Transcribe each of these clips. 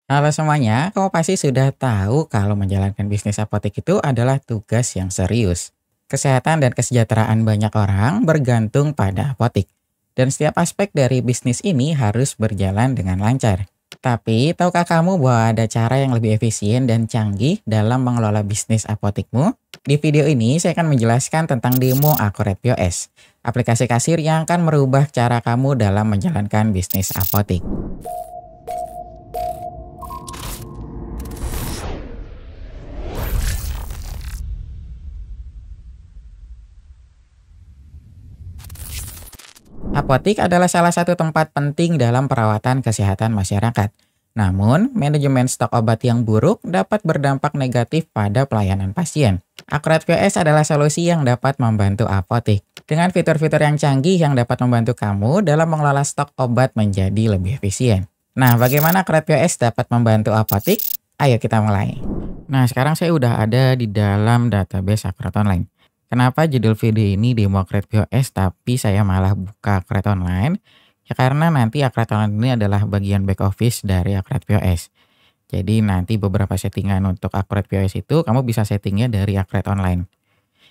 Halo semuanya, kamu pasti sudah tahu kalau menjalankan bisnis apotek itu adalah tugas yang serius. Kesehatan dan kesejahteraan banyak orang bergantung pada apotek. Dan setiap aspek dari bisnis ini harus berjalan dengan lancar. Tapi, tahukah kamu bahwa ada cara yang lebih efisien dan canggih dalam mengelola bisnis apotekmu? Di video ini, saya akan menjelaskan tentang demo Akuret POS, aplikasi kasir yang akan merubah cara kamu dalam menjalankan bisnis apotek. Apotik adalah salah satu tempat penting dalam perawatan kesehatan masyarakat. Namun, manajemen stok obat yang buruk dapat berdampak negatif pada pelayanan pasien. Akurat POS adalah solusi yang dapat membantu apotik. Dengan fitur-fitur yang canggih yang dapat membantu kamu dalam mengelola stok obat menjadi lebih efisien. Nah, bagaimana Akurat POS dapat membantu apotik? Ayo kita mulai. Nah, sekarang saya udah ada di dalam database Akurat Online. Kenapa judul video ini demo Akret POS tapi saya malah buka Akret Online? Ya karena nanti Akret Online ini adalah bagian back office dari Akret POS. Jadi nanti beberapa settingan untuk Akret POS itu kamu bisa settingnya dari Akret Online.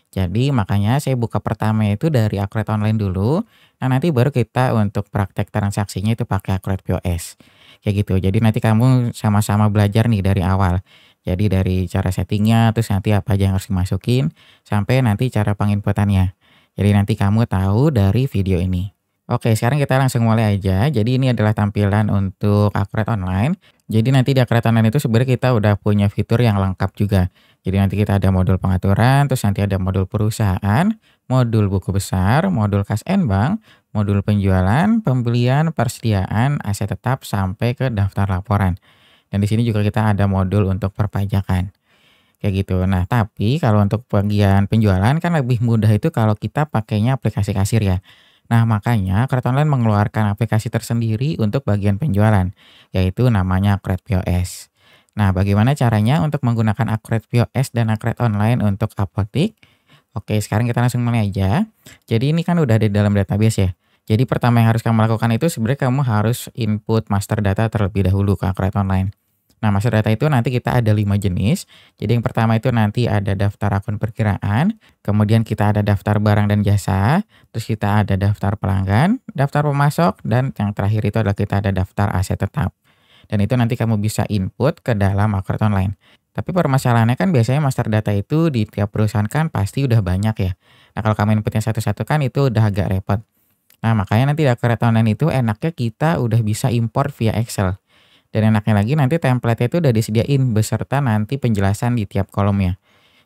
Jadi makanya saya buka pertama itu dari Akret Online dulu. Nah nanti baru kita untuk praktek transaksinya itu pakai Akret POS. Kayak gitu. Jadi nanti kamu sama-sama belajar nih dari awal. Jadi dari cara settingnya, terus nanti apa aja yang harus dimasukin, sampai nanti cara penginputannya. Jadi nanti kamu tahu dari video ini. Oke, sekarang kita langsung mulai aja. Jadi ini adalah tampilan untuk Akret Online. Jadi nanti di Akret Online itu sebenarnya kita udah punya fitur yang lengkap juga. Jadi nanti kita ada modul pengaturan, terus nanti ada modul perusahaan, modul buku besar, modul kas and bank, modul penjualan, pembelian, persediaan, aset tetap, sampai ke daftar laporan. Dan di sini juga kita ada modul untuk perpajakan. Kayak gitu. Nah, tapi kalau untuk bagian penjualan kan lebih mudah itu kalau kita pakainya aplikasi kasir ya. Nah, makanya Kred Online mengeluarkan aplikasi tersendiri untuk bagian penjualan, yaitu namanya Akret POS. Nah, bagaimana caranya untuk menggunakan Akret POS dan Akret Online untuk apotik? Oke, sekarang kita langsung mulai aja. Jadi ini kan udah di dalam database ya. Jadi pertama yang harus kamu lakukan itu sebenarnya kamu harus input master data terlebih dahulu ke Akret Online. Nah, master data itu nanti kita ada 5 jenis. Jadi yang pertama itu nanti ada daftar akun perkiraan, kemudian kita ada daftar barang dan jasa, terus kita ada daftar pelanggan, daftar pemasok, dan yang terakhir itu adalah kita ada daftar aset tetap. Dan itu nanti kamu bisa input ke dalam Akret Online. Tapi permasalahannya kan biasanya master data itu di tiap perusahaan kan pasti udah banyak ya. Nah, kalau kamu inputnya satu-satu kan itu udah agak repot. Nah, makanya nanti di Akret Online itu enaknya kita udah bisa import via Excel. Dan enaknya lagi nanti template itu udah disediain beserta nanti penjelasan di tiap kolomnya.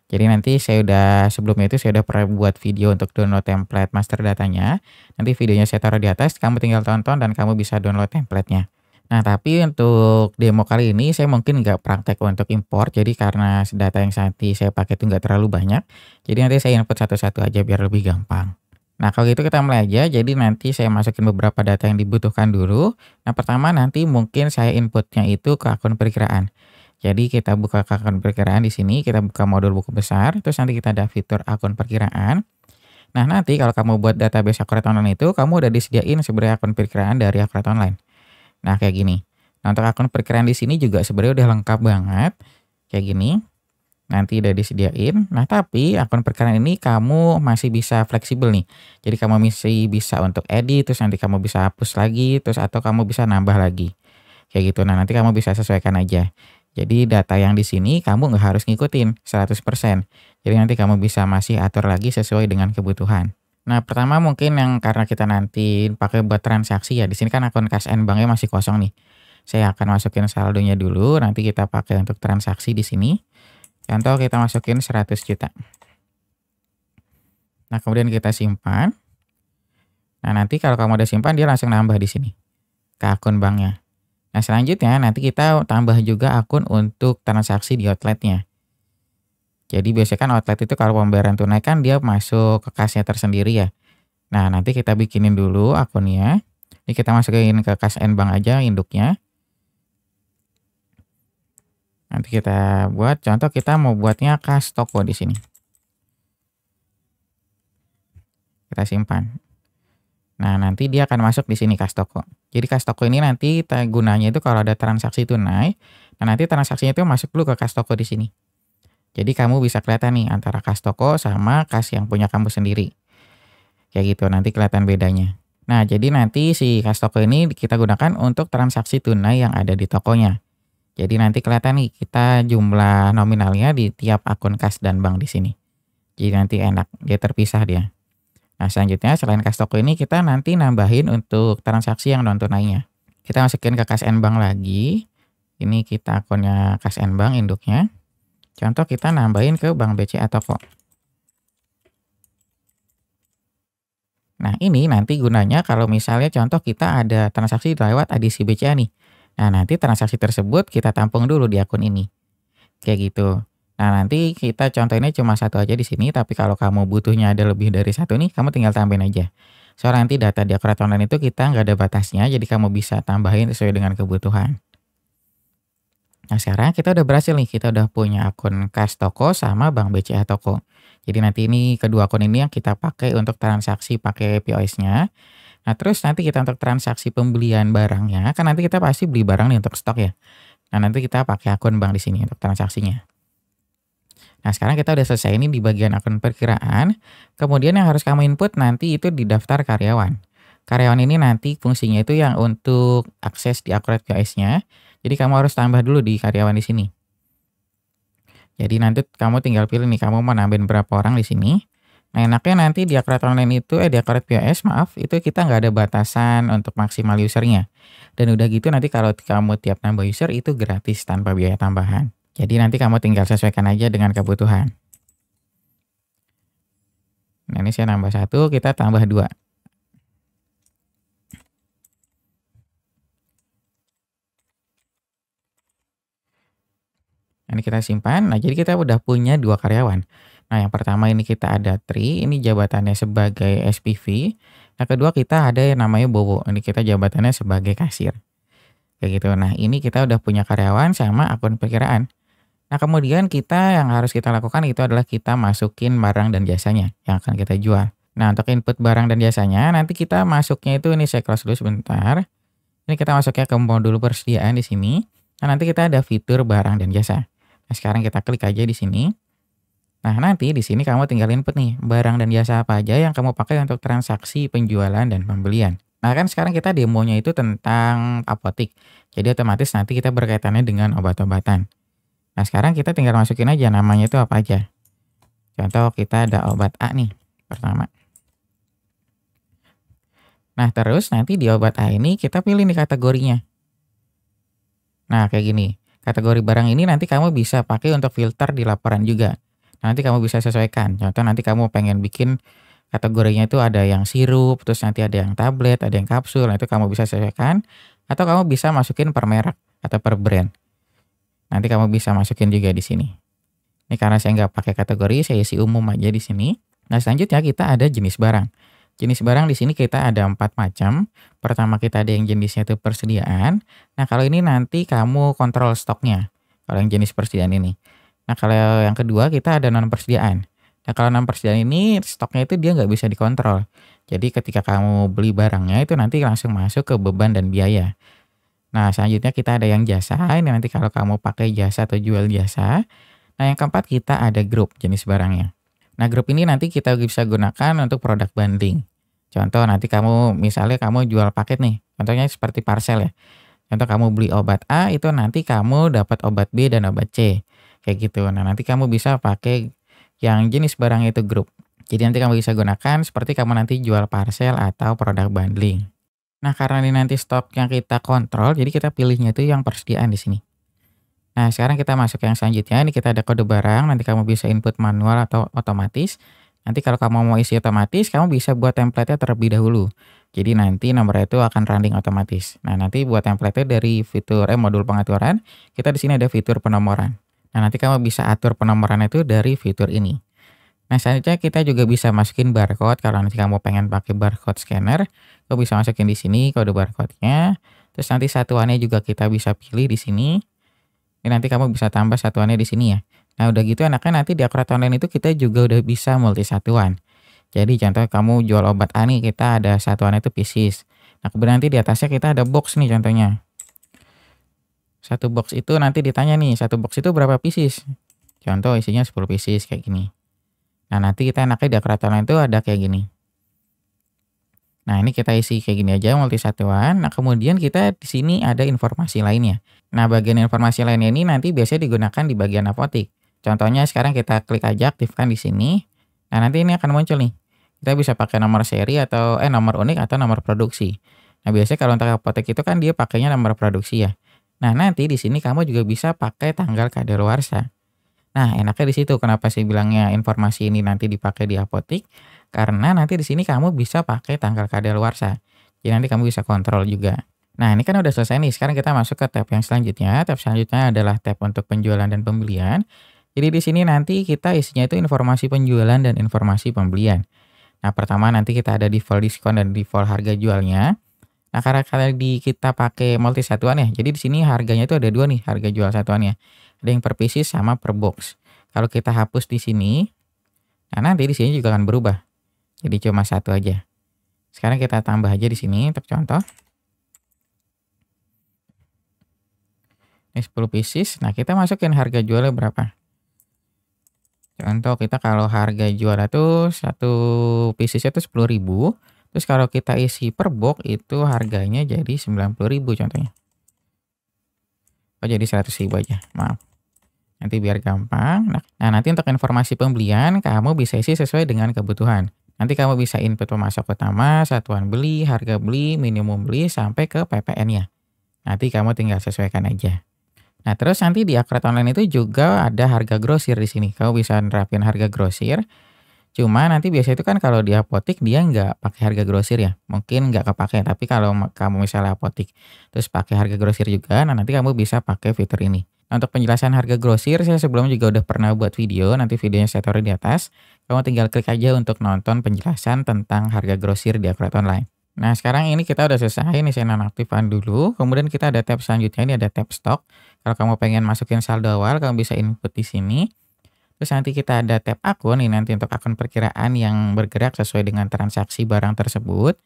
Jadi nanti saya udah sebelumnya itu saya udah pernah buat video untuk download template master datanya. Nanti videonya saya taruh di atas, kamu tinggal tonton dan kamu bisa download templatenya. Nah, tapi untuk demo kali ini saya mungkin nggak praktek untuk import, jadi karena data yang nanti saya pakai itu nggak terlalu banyak, jadi nanti saya input satu-satu aja biar lebih gampang. Nah, kalau gitu kita mulai aja. Jadi nanti saya masukin beberapa data yang dibutuhkan dulu. Nah, pertama nanti mungkin saya inputnya itu ke akun perkiraan. Jadi kita buka ke akun perkiraan di sini, kita buka modul buku besar, terus nanti kita ada fitur akun perkiraan. Nah, nanti kalau kamu buat database Akurat Online itu, kamu udah disediain sebenarnya akun perkiraan dari Akurat Online. Nah, kayak gini. Nah, untuk akun perkiraan di sini juga sebenarnya udah lengkap banget. Kayak gini. Nanti udah disediain. Nah, tapi akun perkiraan ini kamu masih bisa fleksibel nih. Jadi kamu masih bisa untuk edit, terus nanti kamu bisa hapus lagi, terus atau kamu bisa nambah lagi. Kayak gitu. Nah, nanti kamu bisa sesuaikan aja. Jadi data yang di sini kamu nggak harus ngikutin 100%. Jadi nanti kamu bisa masih atur lagi sesuai dengan kebutuhan. Nah, pertama mungkin yang karena kita nanti pakai buat transaksi ya. Di sini kan akun kas and banknya masih kosong nih. Saya akan masukin saldonya dulu, nanti kita pakai untuk transaksi di sini. Contoh kita masukin 100 juta. Nah, kemudian kita simpan. Nah, nanti kalau kamu udah simpan dia langsung nambah di sini ke akun banknya. Nah, selanjutnya nanti kita tambah juga akun untuk transaksi di outletnya. Jadi biasanya kan outlet itu kalau pembayaran tunai kan dia masuk ke kasnya tersendiri ya. Nah, nanti kita bikinin dulu akunnya. Ini kita masukin ke kas and bank aja induknya. Nanti kita buat contoh kita mau buatnya kas toko di sini. Kita simpan. Nah, nanti dia akan masuk di sini kas toko. Jadi kas toko ini nanti gunanya itu kalau ada transaksi tunai, nah nanti transaksinya itu masuk dulu ke kas toko di sini. Jadi kamu bisa kelihatan nih antara kas toko sama kas yang punya kamu sendiri. Kayak gitu, nanti kelihatan bedanya. Nah, jadi nanti si kas toko ini kita gunakan untuk transaksi tunai yang ada di tokonya. Jadi nanti kelihatan nih kita jumlah nominalnya di tiap akun kas dan bank di sini. Jadi nanti enak, dia terpisah dia. Nah, selanjutnya selain kas toko ini kita nanti nambahin untuk transaksi yang non tunainya. Kita masukin ke kas N Bank lagi. Ini kita akunnya kas N Bank induknya. Contoh kita nambahin ke Bank BCA Toko. Nah, ini nanti gunanya kalau misalnya contoh kita ada transaksi lewat edisi BCA nih. Nah, nanti transaksi tersebut kita tampung dulu di akun ini. Kayak gitu. Nah, nanti kita contohnya cuma satu aja di sini, tapi kalau kamu butuhnya ada lebih dari satu nih, kamu tinggal tambahin aja. Soalnya nanti data di Akurat Online itu kita nggak ada batasnya, jadi kamu bisa tambahin sesuai dengan kebutuhan. Nah, sekarang kita udah berhasil nih, kita udah punya akun kas toko sama Bank BCA Toko. Jadi nanti ini kedua akun ini yang kita pakai untuk transaksi pakai POS-nya. Nah, terus nanti kita untuk transaksi pembelian barangnya, kan nanti kita pasti beli barang nih untuk stok ya. Nah, nanti kita pakai akun bank di sini untuk transaksinya. Nah, sekarang kita udah selesai ini di bagian akun perkiraan. Kemudian yang harus kamu input nanti itu di daftar karyawan. Karyawan ini nanti fungsinya itu yang untuk akses di Akurat POS-nya. Jadi kamu harus tambah dulu di karyawan di sini. Jadi nanti kamu tinggal pilih nih kamu mau nambahin berapa orang di sini. Nah, enaknya nanti di Akurat Online itu di Akurat POS maaf, itu kita nggak ada batasan untuk maksimal usernya. Dan udah gitu nanti kalau kamu tiap nambah user itu gratis tanpa biaya tambahan. Jadi nanti kamu tinggal sesuaikan aja dengan kebutuhan. Nah, ini saya nambah 1, kita tambah 2. Nah, ini kita simpan. Nah, jadi kita udah punya 2 karyawan. Nah, yang pertama ini kita ada Tri, ini jabatannya sebagai SPV. Yang kedua kita ada yang namanya Bowo, ini kita jabatannya sebagai kasir. Kayak gitu. Nah, ini kita udah punya karyawan sama akun perkiraan. Nah, kemudian yang harus kita lakukan itu adalah kita masukin barang dan jasanya yang akan kita jual. Nah, untuk input barang dan jasanya, nanti kita masuknya itu ini saya close dulu sebentar. Ini kita masuknya ke modul persediaan di sini. Nah, nanti kita ada fitur barang dan jasa. Nah, sekarang kita klik aja di sini. Nah, nanti di sini kamu tinggal input nih, barang dan jasa apa aja yang kamu pakai untuk transaksi penjualan dan pembelian. Nah, kan sekarang kita demonya itu tentang apotik. Jadi otomatis nanti kita berkaitannya dengan obat-obatan. Nah, sekarang kita tinggal masukin aja namanya itu apa aja. Contoh kita ada obat A nih, pertama. Nah, terus nanti di obat A ini kita pilih nih kategorinya. Nah, kayak gini. Kategori barang ini nanti kamu bisa pakai untuk filter di laporan juga. Nanti kamu bisa sesuaikan. Contoh nanti kamu pengen bikin kategorinya itu ada yang sirup, terus nanti ada yang tablet, ada yang kapsul. Nah, itu kamu bisa sesuaikan. Atau kamu bisa masukin per merek atau per brand. Nanti kamu bisa masukin juga di sini. Ini karena saya nggak pakai kategori, saya isi umum aja di sini. Nah, selanjutnya kita ada jenis barang. Jenis barang di sini kita ada 4 macam. Pertama kita ada yang jenisnya itu persediaan. Nah, kalau ini nanti kamu kontrol stoknya. Kalau yang jenis persediaan ini. Nah, kalau yang kedua kita ada non persediaan. Nah, kalau non persediaan ini stoknya itu dia nggak bisa dikontrol. Jadi ketika kamu beli barangnya itu nanti langsung masuk ke beban dan biaya. Nah, selanjutnya kita ada yang jasa. Ini nanti kalau kamu pakai jasa atau jual jasa. Nah, yang keempat kita ada grup jenis barangnya. Nah, grup ini nanti kita bisa gunakan untuk produk bundling. Contoh nanti kamu misalnya kamu jual paket nih. Contohnya seperti parcel ya. Contoh kamu beli obat A itu nanti kamu dapat obat B dan obat C. Kayak gitu. Nah, nanti kamu bisa pakai yang jenis barang itu grup. Jadi nanti kamu bisa gunakan seperti kamu nanti jual parcel atau produk bundling. Nah, karena ini nanti stok yang kita kontrol, jadi kita pilihnya itu yang persediaan di sini. Nah, sekarang kita masuk yang selanjutnya. Ini kita ada kode barang, nanti kamu bisa input manual atau otomatis. Nanti kalau kamu mau isi otomatis, kamu bisa buat template-nya terlebih dahulu. Jadi nanti nomornya itu akan running otomatis. Nah, nanti buat template-nya dari fitur modul pengaturan, kita di sini ada fitur penomoran. Nah, nanti kamu bisa atur penomoran itu dari fitur ini. Nah, selanjutnya kita juga bisa masukin barcode. Kalau nanti kamu pengen pakai barcode scanner, kamu bisa masukin di sini kode barcode-nya. Terus nanti satuannya juga kita bisa pilih di sini. Ini nanti kamu bisa tambah satuannya di sini ya. Nah, udah gitu enaknya nanti di Akurat Online itu kita juga udah bisa multi satuan. Jadi contoh kamu jual obat A nih, kita ada satuannya itu pieces. Nah, kemudian nanti di atasnya kita ada box nih contohnya. Satu box itu nanti ditanya nih, satu box itu berapa pieces? Contoh isinya 10 pieces kayak gini. Nah, nanti kita enaknya di akurator online itu ada kayak gini. Nah, ini kita isi kayak gini aja multi satuan. Nah, kemudian kita di sini ada informasi lainnya. Nah, bagian informasi lainnya ini nanti biasanya digunakan di bagian apotik. Contohnya sekarang kita klik aja aktifkan di sini. Nah, nanti ini akan muncul nih. Kita bisa pakai nomor seri atau nomor unik atau nomor produksi. Nah, biasanya kalau untuk apotek itu kan dia pakainya nomor produksi ya. Nah, nanti di sini kamu juga bisa pakai tanggal kadaluarsa. Nah, enaknya di situ kenapa sih bilangnya informasi ini nanti dipakai di apotik, karena nanti di sini kamu bisa pakai tanggal kadaluarsa. Jadi nanti kamu bisa kontrol juga. Nah, ini kan udah selesai nih, sekarang kita masuk ke tab yang selanjutnya. Tab selanjutnya adalah tab untuk penjualan dan pembelian. Jadi di sini nanti kita isinya itu informasi penjualan dan informasi pembelian. Nah, pertama nanti kita ada default diskon dan default harga jualnya. Nah, karena kita pakai multi satuan ya, jadi di sini harganya itu ada dua nih, harga jual satuannya. Ada yang per pieces sama per box. Kalau kita hapus di sini, nah nanti di sini juga akan berubah. Jadi cuma satu aja. Sekarang kita tambah aja di sini untuk contoh. Ini 10 pieces. Nah, kita masukin harga jualnya berapa? Contoh kita kalau harga jualnya tuh satu piecesnya tuh 10.000. Terus kalau kita isi per box itu harganya jadi 90.000 contohnya. Oh, jadi 100.000 aja, maaf. Nanti biar gampang. Nah, nanti untuk informasi pembelian kamu bisa isi sesuai dengan kebutuhan. Nanti kamu bisa input pemasok utama, satuan beli, harga beli, minimum beli, sampai ke PPN-nya. Nanti kamu tinggal sesuaikan aja. Nah, terus nanti di akret online itu juga ada harga grosir di sini. Kamu bisa nerapin harga grosir. Cuma nanti biasanya itu kan kalau di apotik dia nggak pakai harga grosir ya, mungkin nggak kepake. Tapi kalau kamu misalnya apotik terus pakai harga grosir juga, nah nanti kamu bisa pakai fitur ini. Nah, untuk penjelasan harga grosir saya sebelumnya juga udah pernah buat video, nanti videonya saya taruh di atas. Kamu tinggal klik aja untuk nonton penjelasan tentang harga grosir di akret online. Nah, sekarang ini kita udah selesai, ini saya nonaktifkan dulu. Kemudian kita ada tab selanjutnya, ini ada tab stok. Kalau kamu pengen masukin saldo awal, kamu bisa input di sini. Terus nanti kita ada tab akun, ini nanti untuk akun perkiraan yang bergerak sesuai dengan transaksi barang tersebut.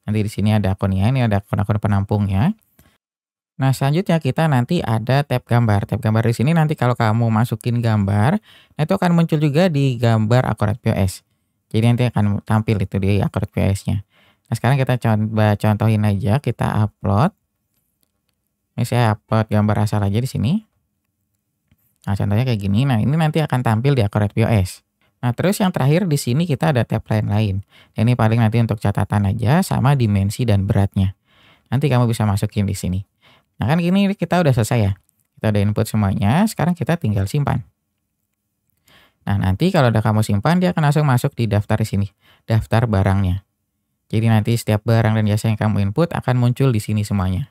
Nanti di sini ada akunnya, ini ada akun-akun penampungnya. Nah, selanjutnya kita nanti ada tab gambar. Tab gambar di sini nanti kalau kamu masukin gambar, nah itu akan muncul juga di gambar akurat POS. Jadi nanti akan tampil itu di akurat POS-nya. Nah, sekarang kita coba contohin aja, kita upload. Ini saya upload gambar asal aja di sini. Nah, contohnya kayak gini. Nah, ini nanti akan tampil di akun POS. Nah, terus yang terakhir di sini kita ada tab lain-lain. Ini paling nanti untuk catatan aja sama dimensi dan beratnya. Nanti kamu bisa masukin di sini. Nah, kan gini kita udah selesai ya. Kita udah input semuanya, sekarang kita tinggal simpan. Nah, nanti kalau udah kamu simpan, dia akan langsung masuk di daftar di sini. Daftar barangnya. Jadi nanti setiap barang dan jasa yang kamu input akan muncul di sini semuanya.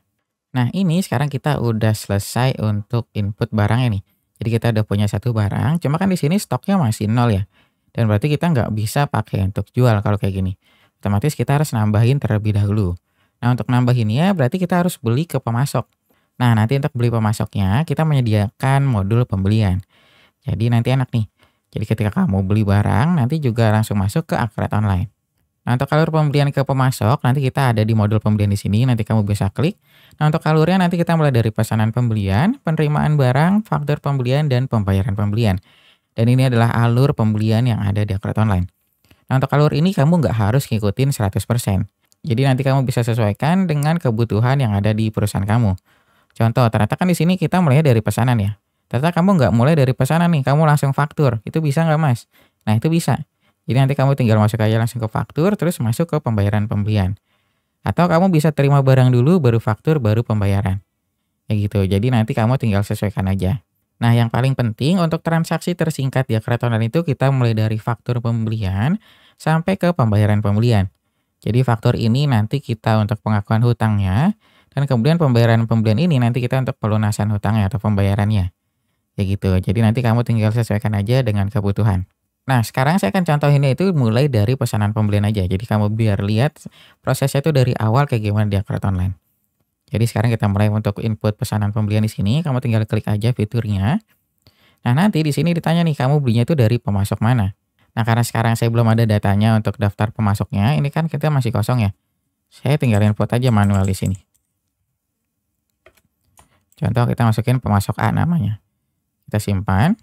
Nah, ini sekarang kita udah selesai untuk input barangnya nih. Jadi kita udah punya satu barang, cuma kan di sini stoknya masih 0 ya. Dan berarti kita nggak bisa pakai untuk jual kalau kayak gini. Otomatis kita harus nambahin terlebih dahulu. Nah, untuk nambahinnya berarti kita harus beli ke pemasok. Nah, nanti untuk beli pemasoknya kita menyediakan modul pembelian. Jadi nanti enak nih. Jadi ketika kamu beli barang, nanti juga langsung masuk ke akret online. Nah, untuk alur pembelian ke pemasok, nanti kita ada di modul pembelian di sini, nanti kamu bisa klik. Nah, untuk alurnya nanti kita mulai dari pesanan pembelian, penerimaan barang, faktur pembelian, dan pembayaran pembelian. Dan ini adalah alur pembelian yang ada di akret online. Nah, untuk alur ini kamu nggak harus ngikutin 100%. Jadi nanti kamu bisa sesuaikan dengan kebutuhan yang ada di perusahaan kamu. Contoh, ternyata kan di sini kita mulainya dari pesanan ya. Ternyata kamu nggak mulai dari pesanan nih, kamu langsung faktur. Itu bisa nggak, Mas? Nah, itu bisa. Jadi nanti kamu tinggal masuk aja langsung ke faktur, terus masuk ke pembayaran pembelian. Atau kamu bisa terima barang dulu, baru faktur, baru pembayaran. Kayak gitu, jadi nanti kamu tinggal sesuaikan aja. Nah, yang paling penting untuk transaksi tersingkat di akret online itu kita mulai dari faktur pembelian sampai ke pembayaran pembelian. Jadi faktur ini nanti kita untuk pengakuan hutangnya, dan kemudian pembayaran pembelian ini nanti kita untuk pelunasan hutangnya atau pembayarannya. Kayak gitu, jadi nanti kamu tinggal sesuaikan aja dengan kebutuhan. Nah, sekarang saya akan contohinnya itu mulai dari pesanan pembelian aja. Jadi kamu biar lihat prosesnya itu dari awal kayak gimana di akret online. Jadi sekarang kita mulai untuk input pesanan pembelian di sini. Kamu tinggal klik aja fiturnya. Nah, nanti di sini ditanya nih, kamu belinya itu dari pemasok mana? Nah, karena sekarang saya belum ada datanya untuk daftar pemasoknya, ini kan kita masih kosong ya. Saya tinggal input aja manual di sini. Contoh kita masukin pemasok A namanya. Kita simpan.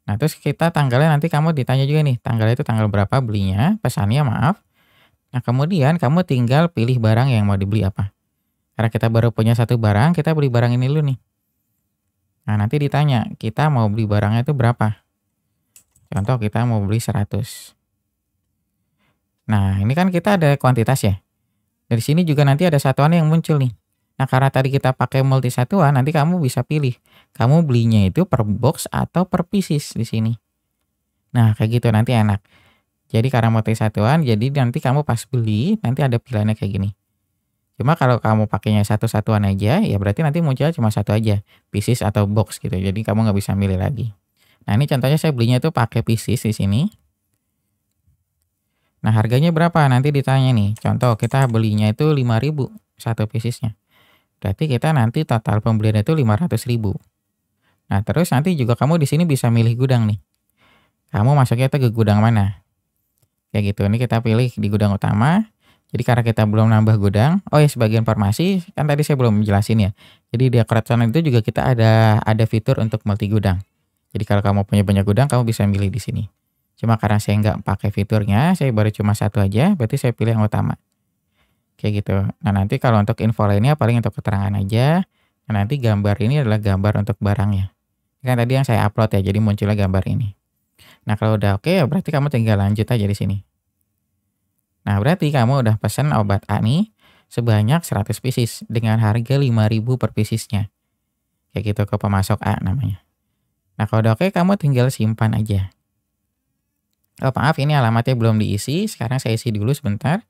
Nah, terus kita tanggalnya nanti kamu ditanya juga nih, tanggalnya itu tanggal berapa belinya, pesannya maaf. Nah, kemudian kamu tinggal pilih barang yang mau dibeli apa. Karena kita baru punya satu barang, kita beli barang ini dulu nih. Nah, nanti ditanya, kita mau beli barangnya itu berapa. Contoh kita mau beli 100. Nah, ini kan kita ada kuantitas ya. Dari sini juga nanti ada satuan yang muncul nih. Nah, karena tadi kita pakai multi satuan, nanti kamu bisa pilih. Kamu belinya itu per box atau per pieces di sini. Nah, kayak gitu nanti enak. Jadi karena multi satuan, jadi nanti kamu pas beli, nanti ada pilihannya kayak gini. Cuma kalau kamu pakainya satu satuan aja, ya berarti nanti munculnya cuma satu aja, pieces atau box gitu. Jadi kamu nggak bisa milih lagi. Nah, ini contohnya saya belinya itu pakai pieces di sini. Nah, harganya berapa? Nanti ditanya nih. Contoh kita belinya itu 5.000 satu piecesnya. Berarti kita nanti total pembelian itu 500.000. Nah, terus nanti juga kamu di sini bisa milih gudang nih. Kamu masuknya itu ke gudang mana? Kayak gitu. Ini kita pilih di gudang utama. Jadi karena kita belum nambah gudang, oh ya sebagian informasi kan tadi saya belum menjelasin ya. Jadi di Acrobat itu juga kita ada fitur untuk multi gudang. Jadi kalau kamu punya banyak gudang, kamu bisa milih di sini. Cuma karena saya nggak pakai fiturnya, saya baru cuma satu aja, berarti saya pilih yang utama. Kayak gitu. Nah, nanti kalau untuk info lainnya paling untuk keterangan aja. Nah, nanti gambar ini adalah gambar untuk barangnya. Kan tadi yang saya upload ya, jadi munculnya gambar ini. Nah, kalau udah oke, ya berarti kamu tinggal lanjut aja di sini. Nah, berarti kamu udah pesen obat A nih sebanyak 100 pieces dengan harga 5.000 per piecesnya. Kayak gitu ke pemasok A namanya. Nah, kalau udah oke, kamu tinggal simpan aja. Oh, maaf ini alamatnya belum diisi. Sekarang saya isi dulu sebentar.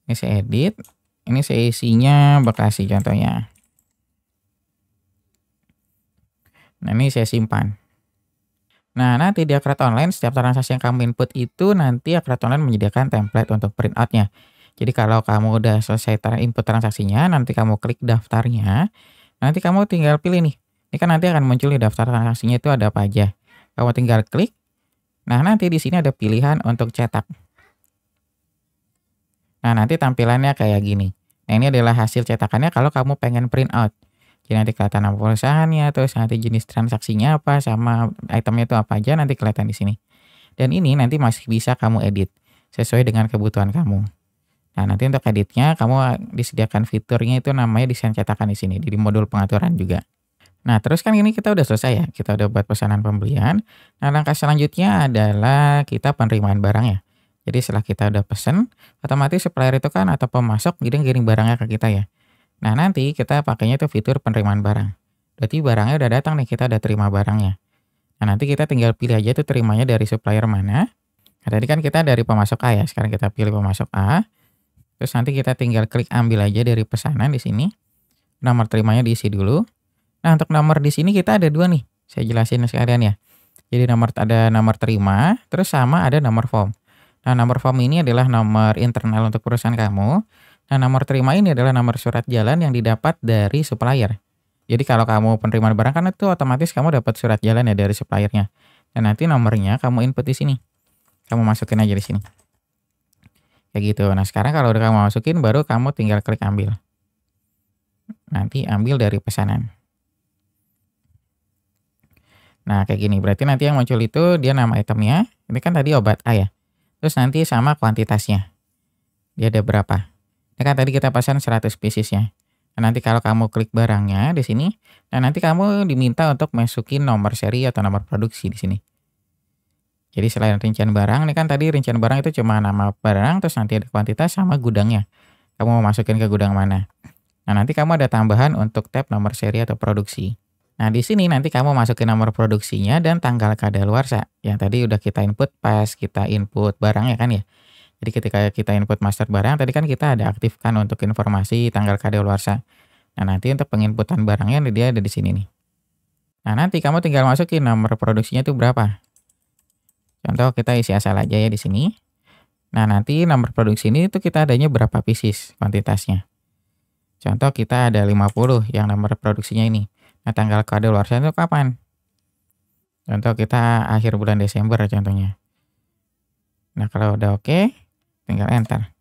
Ini saya edit. Ini saya isinya Bekasi contohnya. Nah, ini saya simpan. Nah, nanti di Acrobat Online setiap transaksi yang kamu input itu nanti Acrobat Online menyediakan template untuk print out-nya. Jadi kalau kamu udah selesai input transaksinya, nanti kamu klik daftarnya. Nanti kamu tinggal pilih nih. Ini kan nanti akan muncul di daftar transaksinya itu ada apa aja. Kamu tinggal klik. Nah, nanti di sini ada pilihan untuk cetak. Nah, nanti tampilannya kayak gini. Nah, ini adalah hasil cetakannya kalau kamu pengen print out. Jadi nanti kelihatan nama perusahaannya, terus nanti jenis transaksinya apa, sama itemnya itu apa aja nanti kelihatan di sini. Dan ini nanti masih bisa kamu edit sesuai dengan kebutuhan kamu. Nah, nanti untuk editnya kamu disediakan fiturnya itu namanya desain cetakan di sini, di modul pengaturan juga. Nah, terus kan ini kita udah selesai ya, kita udah buat pesanan pembelian. Nah, langkah selanjutnya adalah kita penerimaan barang ya. Jadi setelah kita udah pesen, otomatis supplier itu kan atau pemasok ngirim barangnya ke kita ya. Nah, nanti kita pakainya itu fitur penerimaan barang. Berarti barangnya udah datang nih, kita udah terima barangnya. Nah, nanti kita tinggal pilih aja tuh terimanya dari supplier mana. Nah, tadi kan kita dari pemasok A ya, sekarang kita pilih pemasok A. Terus nanti kita tinggal klik ambil aja dari pesanan di sini. Nomor terimanya diisi dulu. Nah, untuk nomor di sini kita ada dua nih. Saya jelasin sekalian ya. Jadi ada nomor terima, terus sama ada nomor form. Nah, nomor form ini adalah nomor internal untuk perusahaan kamu. Nah, nomor terima ini adalah nomor surat jalan yang didapat dari supplier. Jadi kalau kamu penerimaan barang kan itu otomatis kamu dapat surat jalan ya dari suppliernya. Dan nanti nomornya kamu input di sini. Kamu masukin aja di sini. Kayak gitu. Nah, sekarang kalau udah kamu masukin baru kamu tinggal klik ambil. Nanti ambil dari pesanan. Nah, kayak gini. Berarti nanti yang muncul itu dia nama itemnya. Ini kan tadi obat A ya. Terus nanti sama kuantitasnya. Dia ada berapa. Ini kan tadi kita pesan 100 pieces ya. Nah, nanti kalau kamu klik barangnya di sini, nah nanti kamu diminta untuk masukin nomor seri atau nomor produksi di sini. Jadi selain rincian barang, ini kan tadi rincian barang itu cuma nama barang, terus nanti ada kuantitas sama gudangnya. Kamu mau masukin ke gudang mana. Nah, nanti kamu ada tambahan untuk tab nomor seri atau produksi. Nah, di sini nanti kamu masukin nomor produksinya dan tanggal kadaluarsa. Yang tadi udah kita input pas kita input barangnya kan ya. Jadi ketika kita input master barang, tadi kan kita ada aktifkan untuk informasi tanggal kadaluarsa. Nah, nanti untuk penginputan barangnya dia ada di sini nih. Nah, nanti kamu tinggal masukin nomor produksinya itu berapa. Contoh kita isi asal aja ya di sini. Nah, nanti nomor produksi ini itu kita adanya berapa pieces kuantitasnya. Contoh kita ada 50 yang nomor produksinya ini. Nah, tanggal kadaluarsa itu kapan? Contoh kita akhir bulan Desember contohnya. Nah, kalau udah oke, tinggal enter.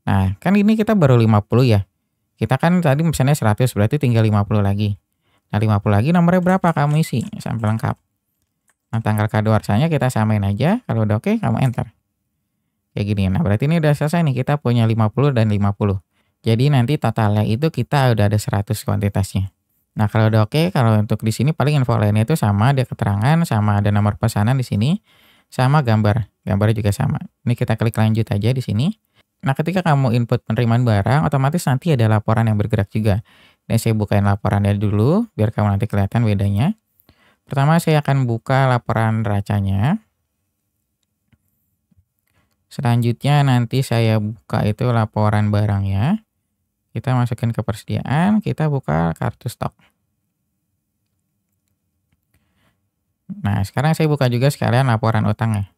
Nah, kan ini kita baru 50 ya. Kita kan tadi misalnya 100, berarti tinggal 50 lagi. Nah, 50 lagi nomornya berapa kamu isi sampai lengkap. Nah, tanggal kadaluarsanya kita samain aja. Kalau udah oke, kamu enter. Kayak gini. Nah, berarti ini udah selesai nih. Kita punya 50 dan 50. Jadi nanti totalnya itu kita udah ada 100 kuantitasnya. Nah, kalau udah oke, kalau untuk di sini paling info lainnya itu sama, ada keterangan, sama ada nomor pesanan di sini, sama gambar. Gambarnya juga sama. Ini kita klik lanjut aja di sini. Nah, ketika kamu input penerimaan barang, otomatis nanti ada laporan yang bergerak juga. Ini saya bukain laporannya dulu, biar kamu nanti kelihatan bedanya. Pertama, saya akan buka laporan neracanya. Selanjutnya nanti saya buka itu laporan barangnya. Kita masukin ke persediaan, kita buka kartu stok. Nah, sekarang saya buka juga sekalian laporan utangnya.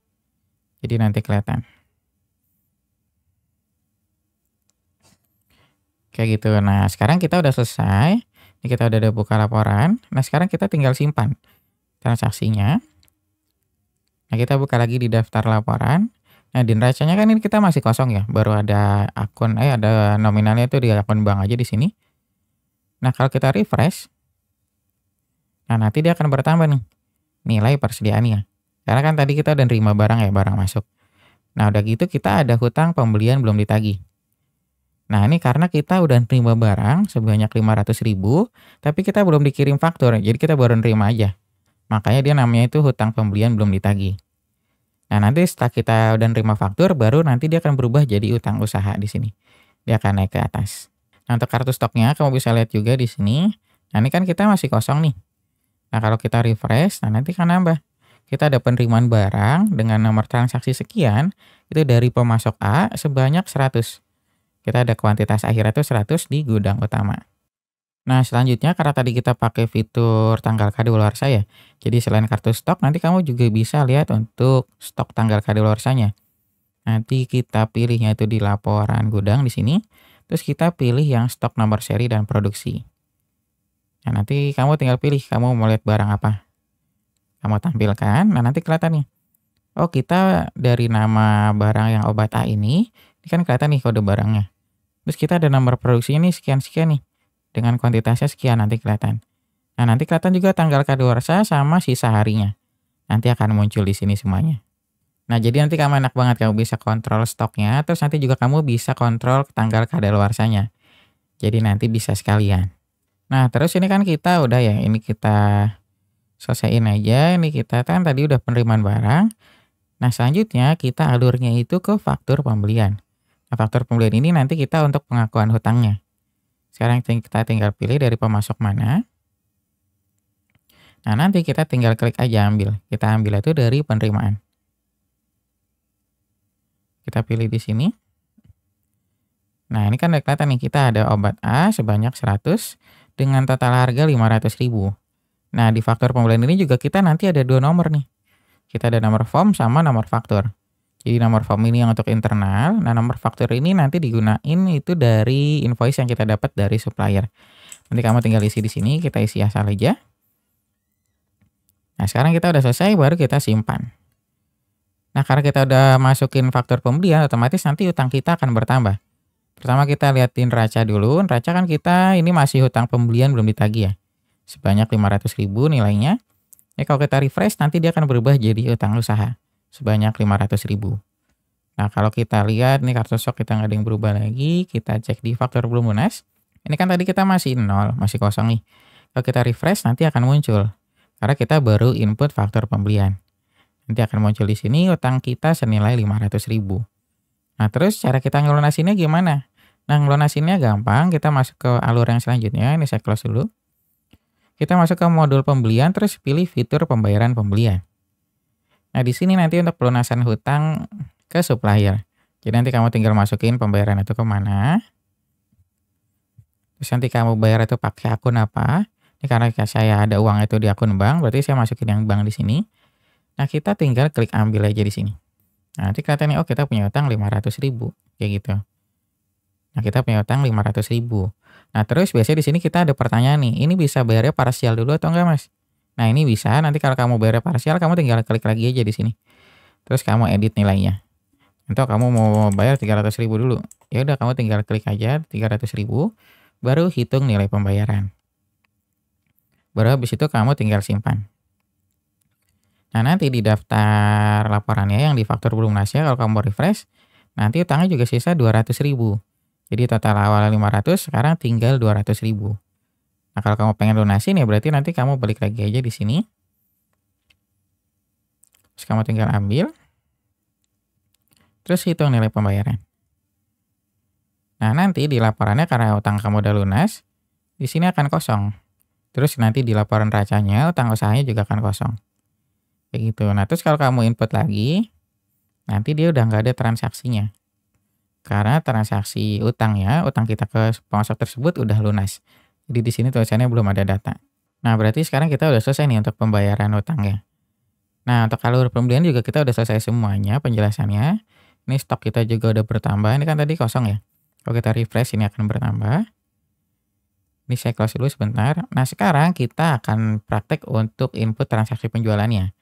Jadi nanti kelihatan. Kayak gitu. Nah, sekarang kita udah selesai. Ini kita udah ada buka laporan. Nah, sekarang kita tinggal simpan transaksinya. Nah, kita buka lagi di daftar laporan. Nah, di neracanya kan ini kita masih kosong ya. Baru ada akun, ada nominalnya itu di akun bank aja di sini. Nah, kalau kita refresh, nah nanti dia akan bertambah nih nilai persediaannya. Karena kan tadi kita udah nerima barang ya, barang masuk. Nah, udah gitu kita ada hutang pembelian belum ditagih. Nah, ini karena kita udah nerima barang sebanyak 500.000, tapi kita belum dikirim faktur. Jadi kita baru nerima aja. Makanya dia namanya itu hutang pembelian belum ditagih. Nah, nanti setelah kita udah nerima faktur, baru nanti dia akan berubah jadi utang usaha di sini. Dia akan naik ke atas. Nah, untuk kartu stoknya, kamu bisa lihat juga di sini. Nah, ini kan kita masih kosong nih. Nah, kalau kita refresh, nah nanti kan nambah. Kita ada penerimaan barang dengan nomor transaksi sekian, itu dari pemasok A sebanyak 100. Kita ada kuantitas akhirnya itu 100 di gudang utama. Nah, selanjutnya karena tadi kita pakai fitur tanggal kadaluarsa ya. Jadi selain kartu stok, nanti kamu juga bisa lihat untuk stok tanggal kadaluarsanya. Nanti kita pilihnya itu di laporan gudang di sini. Terus kita pilih yang stok nomor seri dan produksi. Nah, nanti kamu tinggal pilih kamu mau lihat barang apa. Kamu tampilkan, nah nanti kelihatan nih. Oh, kita dari nama barang yang obat A ini kan kelihatan nih kode barangnya. Terus kita ada nomor produksinya nih sekian-sekian nih. Dengan kuantitasnya sekian nanti kelihatan. Nah, nanti kelihatan juga tanggal kadaluarsa sama sisa harinya. Nanti akan muncul di sini semuanya. Nah, jadi nanti kamu enak banget kamu bisa kontrol stoknya, terus nanti juga kamu bisa kontrol tanggal kadaluarsanya. Jadi nanti bisa sekalian. Nah, terus ini kan kita udah ya, ini kita selesaiin aja. Ini kita kan tadi udah penerimaan barang. Nah, selanjutnya kita alurnya itu ke faktur pembelian. Nah, faktur pembelian ini nanti kita untuk pengakuan hutangnya. Sekarang kita tinggal pilih dari pemasok mana. Nah, nanti kita tinggal klik aja ambil. Kita ambil itu dari penerimaan. Kita pilih di sini. Nah, ini kan udah kelihatan nih, kita ada obat A sebanyak 100 dengan total harga 500.000. Nah, di faktur pembelian ini juga kita nanti ada dua nomor nih. Kita ada nomor form sama nomor faktur. Jadi nomor form ini yang untuk internal, nah nomor faktur ini nanti digunain itu dari invoice yang kita dapat dari supplier. Nanti kamu tinggal isi di sini, kita isi asal aja. Nah, sekarang kita udah selesai, baru kita simpan. Nah, karena kita udah masukin faktur pembelian, otomatis nanti utang kita akan bertambah. Pertama kita liatin neraca dulu. Neraca kan kita ini masih hutang pembelian belum ditagih ya. Sebanyak 500.000 nilainya. Kalau kita refresh nanti dia akan berubah jadi utang usaha. Sebanyak 500.000. Nah, kalau kita lihat nih kartu stok kita nggak ada yang berubah lagi. Kita cek di faktur belum lunas. Ini kan tadi kita masih 0, masih kosong nih. Kalau kita refresh nanti akan muncul. Karena kita baru input faktur pembelian. Nanti akan muncul di sini utang kita senilai 500.000. Nah, terus cara kita ngelunasinnya gimana? Nah, ngelunasinnya gampang. Kita masuk ke alur yang selanjutnya. Ini saya close dulu. Kita masuk ke modul pembelian, terus pilih fitur pembayaran pembelian. Nah, di sini nanti untuk pelunasan hutang ke supplier. Jadi nanti kamu tinggal masukin pembayaran itu kemana. Terus nanti kamu bayar itu pakai akun apa. Ini karena saya ada uang itu di akun bank, berarti saya masukin yang bank di sini. Nah, kita tinggal klik ambil aja di sini. Nah, nanti kelihatan nih, oh kita punya utang 500.000. Kayak gitu. Nah, kita punya utang 500.000. Nah, terus biasanya di sini kita ada pertanyaan nih, ini bisa bayarnya parsial dulu atau enggak, Mas? Nah, ini bisa. Nanti kalau kamu bayarnya parsial, kamu tinggal klik lagi aja di sini. Terus kamu edit nilainya. Atau kamu mau bayar 300.000 dulu. Ya udah kamu tinggal klik aja 300.000, baru hitung nilai pembayaran. Baru habis itu kamu tinggal simpan. Nah, nanti di daftar laporannya yang di faktur belum lunasnya kalau kamu refresh, nanti utangnya juga sisa 200.000. Jadi total awal 500, sekarang tinggal 200.000. Nah, kalau kamu pengen lunasin ya berarti nanti kamu balik lagi aja di sini. Terus kamu tinggal ambil. Terus hitung nilai pembayaran. Nah, nanti di laporannya karena utang kamu udah lunas, di sini akan kosong. Terus nanti di laporan racanya utang usahanya juga akan kosong. Kayak gitu. Nah, terus kalau kamu input lagi, nanti dia udah nggak ada transaksinya. Karena transaksi utangnya, utang kita ke pemasok tersebut udah lunas. Jadi di sini tulisannya belum ada data. Nah, berarti sekarang kita udah selesai nih untuk pembayaran utangnya. Nah, untuk alur pembelian juga kita udah selesai semuanya penjelasannya. Ini stok kita juga udah bertambah. Ini kan tadi kosong ya. Kalau kita refresh ini akan bertambah. Ini saya close dulu sebentar. Nah, sekarang kita akan praktek untuk input transaksi penjualannya.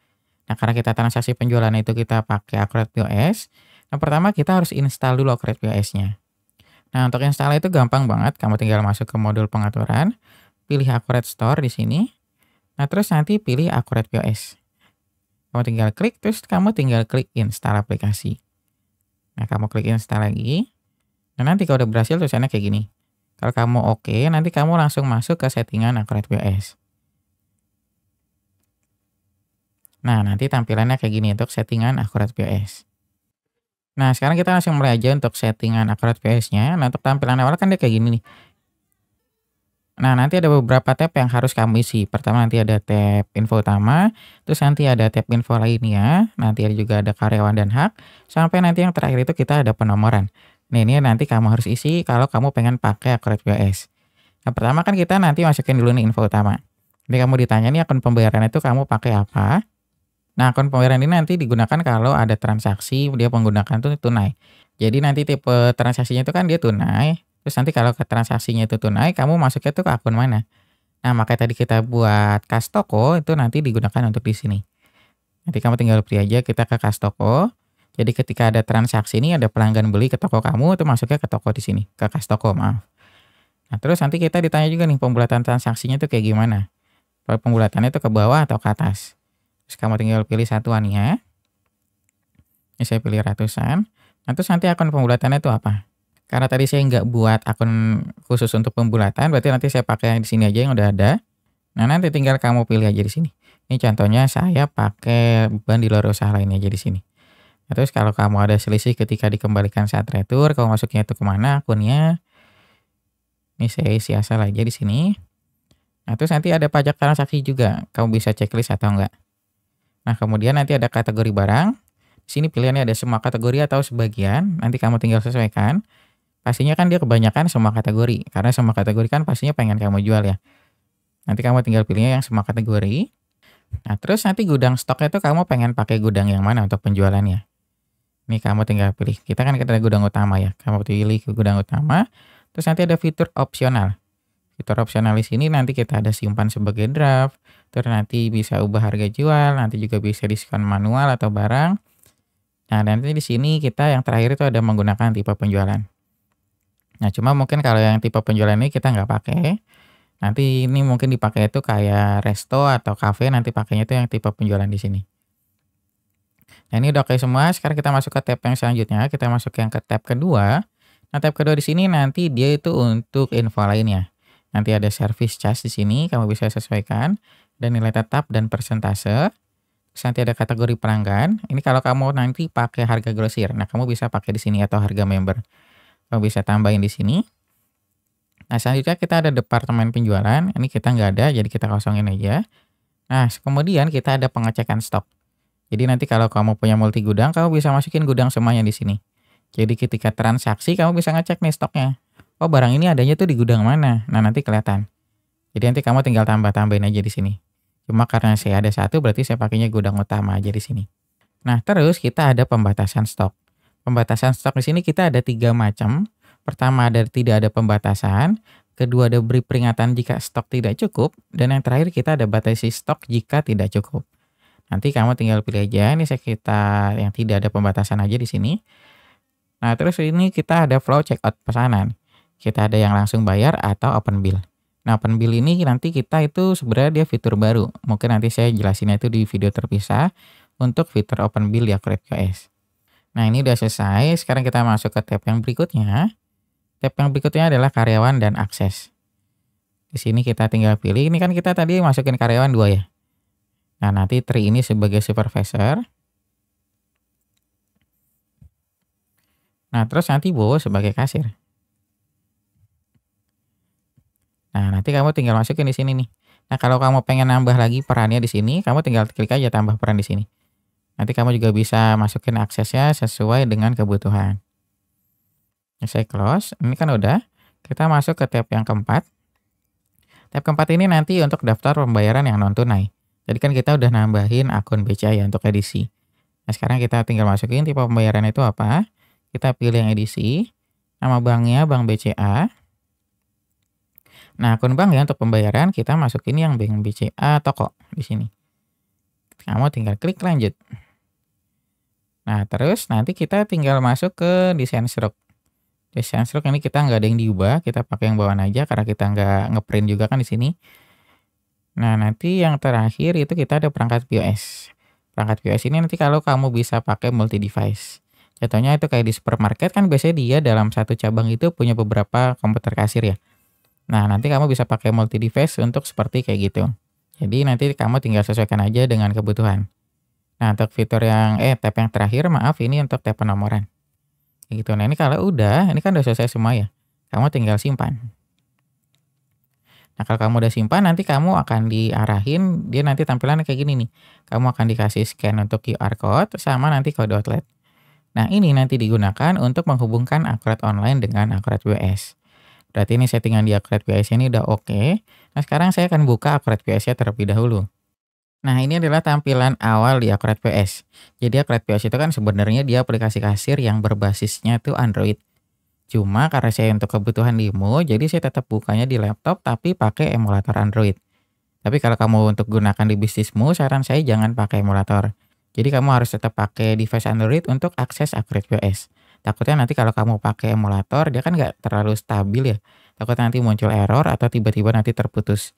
Nah, karena kita transaksi penjualan itu kita pakai Accurate POS. Nah, pertama kita harus install dulu Accurate POS-nya. Nah, untuk install itu gampang banget. Kamu tinggal masuk ke modul pengaturan, pilih Accurate Store di sini. Nah, terus nanti pilih Accurate POS. Kamu tinggal klik, terus kamu tinggal klik install aplikasi. Nah, kamu klik install lagi. Nah, nanti kalau udah berhasil tulisannya kayak gini. Kalau kamu oke, nanti kamu langsung masuk ke settingan Accurate POS. Nah, nanti tampilannya kayak gini untuk settingan Accurate POS. Nah, sekarang kita langsung mulai aja untuk settingan Accurate POS-nya. Nah, untuk tampilan awal kan dia kayak gini nih. Nah, nanti ada beberapa tab yang harus kamu isi. Pertama nanti ada tab info utama, terus nanti ada tab info lainnya, nanti ada juga ada karyawan dan hak, sampai nanti yang terakhir itu kita ada penomoran. Nah, ini nanti kamu harus isi kalau kamu pengen pakai Accurate POS. Nah, pertama kan kita nanti masukin dulu nih info utama. Jadi kamu ditanya nih akun pembayaran itu kamu pakai apa? Nah, akun pembayaran ini nanti digunakan kalau ada transaksi dia menggunakan tuh tunai. Jadi nanti tipe transaksinya itu kan dia tunai. Terus nanti kalau ke transaksinya itu tunai, kamu masuknya tuh ke akun mana? Nah, makanya tadi kita buat kas toko itu nanti digunakan untuk di sini. Nanti kamu tinggal pilih aja kita ke kas toko. Jadi ketika ada transaksi ini ada pelanggan beli ke toko kamu itu masuknya ke toko di sini, ke kas toko, maaf. Nah, terus nanti kita ditanya juga nih pembulatan transaksinya itu kayak gimana? Pembulatannya itu ke bawah atau ke atas? Terus kamu tinggal pilih satuannya. Ini saya pilih ratusan. Nah, terus nanti akun pembulatannya itu apa? Karena tadi saya nggak buat akun khusus untuk pembulatan, berarti nanti saya pakai yang di sini aja yang udah ada. Nah, nanti tinggal kamu pilih aja di sini. Ini contohnya saya pakai beban di luar usaha lainnya aja di sini. Nah, terus kalau kamu ada selisih ketika dikembalikan saat retur, kamu masuknya itu kemana akunnya? Ini saya isi asal aja di sini. Nah, terus nanti ada pajak transaksi juga. Kamu bisa checklist atau enggak. Nah, kemudian nanti ada kategori barang. Di sini pilihannya ada semua kategori atau sebagian. Nanti kamu tinggal sesuaikan. Pastinya kan dia kebanyakan semua kategori. Karena semua kategori kan pastinya pengen kamu jual ya. Nanti kamu tinggal pilihnya yang semua kategori. Nah, terus nanti gudang stoknya itu kamu pengen pakai gudang yang mana untuk penjualannya. Ini kamu tinggal pilih. Kita kan ada gudang utama ya. Kamu pilih ke gudang utama. Terus nanti ada fitur opsional. Fitur opsional di sini nanti kita ada simpan sebagai draft. Terus nanti bisa ubah harga jual. Nanti juga bisa diskon manual atau barang. Nah, nanti di sini kita yang terakhir itu ada menggunakan tipe penjualan. Nah, cuma mungkin kalau yang tipe penjualan ini kita nggak pakai. Nanti ini mungkin dipakai itu kayak resto atau cafe, nanti pakainya itu yang tipe penjualan di sini. Nah, ini udah oke semua. Sekarang kita masuk ke tab yang selanjutnya. Kita masuk yang ke tab kedua. Nah, tab kedua di sini nanti dia itu untuk info lainnya. Nanti ada service charge di sini, kamu bisa sesuaikan. Dan nilai tetap dan persentase. Terus nanti ada kategori pelanggan. Ini kalau kamu nanti pakai harga grosir. Nah, kamu bisa pakai di sini atau harga member. Kamu bisa tambahin di sini. Nah, selanjutnya kita ada departemen penjualan. Ini kita nggak ada, jadi kita kosongin aja. Nah, kemudian kita ada pengecekan stok. Jadi nanti kalau kamu punya multi gudang, kamu bisa masukin gudang semuanya di sini. Jadi ketika transaksi, kamu bisa ngecek nih stoknya. Oh, barang ini adanya tuh di gudang mana? Nah, nanti kelihatan. Jadi nanti kamu tinggal tambah-tambahin aja di sini. Cuma karena saya ada satu, berarti saya pakainya gudang utama aja di sini. Nah, terus kita ada pembatasan stok. Pembatasan stok di sini kita ada 3 macam. Pertama ada tidak ada pembatasan, kedua ada beri peringatan jika stok tidak cukup, dan yang terakhir kita ada batasi stok jika tidak cukup. Nanti kamu tinggal pilih aja, ini kita yang tidak ada pembatasan aja di sini. Nah, terus ini kita ada flow checkout pesanan. Kita ada yang langsung bayar atau open bill. Nah, open bill ini nanti kita itu sebenarnya dia fitur baru. Mungkin nanti saya jelasinnya itu di video terpisah untuk fitur open bill di AcroAdVS. Nah, ini udah selesai. Sekarang kita masuk ke tab yang berikutnya. Tab yang berikutnya adalah karyawan dan akses. Di sini kita tinggal pilih. Ini kan kita tadi masukin karyawan 2 ya. Nah, nanti Tri ini sebagai supervisor. Nah, terus nanti Bowo sebagai kasir. Nah, nanti kamu tinggal masukin di sini nih. Nah, kalau kamu pengen nambah lagi perannya di sini, kamu tinggal klik aja tambah peran di sini. Nanti kamu juga bisa masukin aksesnya sesuai dengan kebutuhan. Nah, saya close. Ini kan udah. Kita masuk ke tab yang keempat. Tab keempat ini nanti untuk daftar pembayaran yang non tunai. Jadi kan kita udah nambahin akun BCA ya untuk edisi. Nah, sekarang kita tinggal masukin tipe pembayaran itu apa. Kita pilih yang edisi. Nama banknya Bank BCA. Nah, akun bank ya untuk pembayaran kita masukin yang Bank BCA toko di sini. Kamu tinggal klik lanjut. Nah, terus nanti kita tinggal masuk ke desain stroke. Desain stroke ini kita nggak ada yang diubah, kita pakai yang bawaan aja karena kita nggak ngeprint juga kan di sini. Nah, nanti yang terakhir itu kita ada perangkat POS. Perangkat POS ini nanti kalau kamu bisa pakai multi device. Contohnya itu kayak di supermarket kan biasanya dia dalam satu cabang itu punya beberapa komputer kasir ya. Nah, nanti kamu bisa pakai multi device untuk seperti kayak gitu. Jadi nanti kamu tinggal sesuaikan aja dengan kebutuhan. Nah, untuk fitur yang tab yang terakhir, maaf ini untuk tab penomoran. Kayak gitu. Nah, ini kalau udah, ini kan udah selesai semua ya. Kamu tinggal simpan. Nah, kalau kamu udah simpan, nanti kamu akan diarahin, dia nanti tampilannya kayak gini nih. Kamu akan dikasih scan untuk QR code sama nanti kode outlet. Nah, ini nanti digunakan untuk menghubungkan Acroad Online dengan AcroAdVS. Berarti ini settingan di AcroAdVS ini udah oke. Nah, sekarang saya akan buka AcroAdVS-nya terlebih dahulu. Nah, ini adalah tampilan awal di AcroAdVS. Jadi AcroAdVS itu kan sebenarnya dia aplikasi kasir yang berbasisnya tuh Android. Cuma karena saya untuk kebutuhan demo, jadi saya tetap bukanya di laptop tapi pakai emulator Android. Tapi kalau kamu untuk gunakan di bisnismu, saran saya jangan pakai emulator. Jadi kamu harus tetap pakai device Android untuk akses AcroAdVS. Takutnya nanti kalau kamu pakai emulator, dia kan nggak terlalu stabil ya. Takutnya nanti muncul error atau tiba-tiba nanti terputus.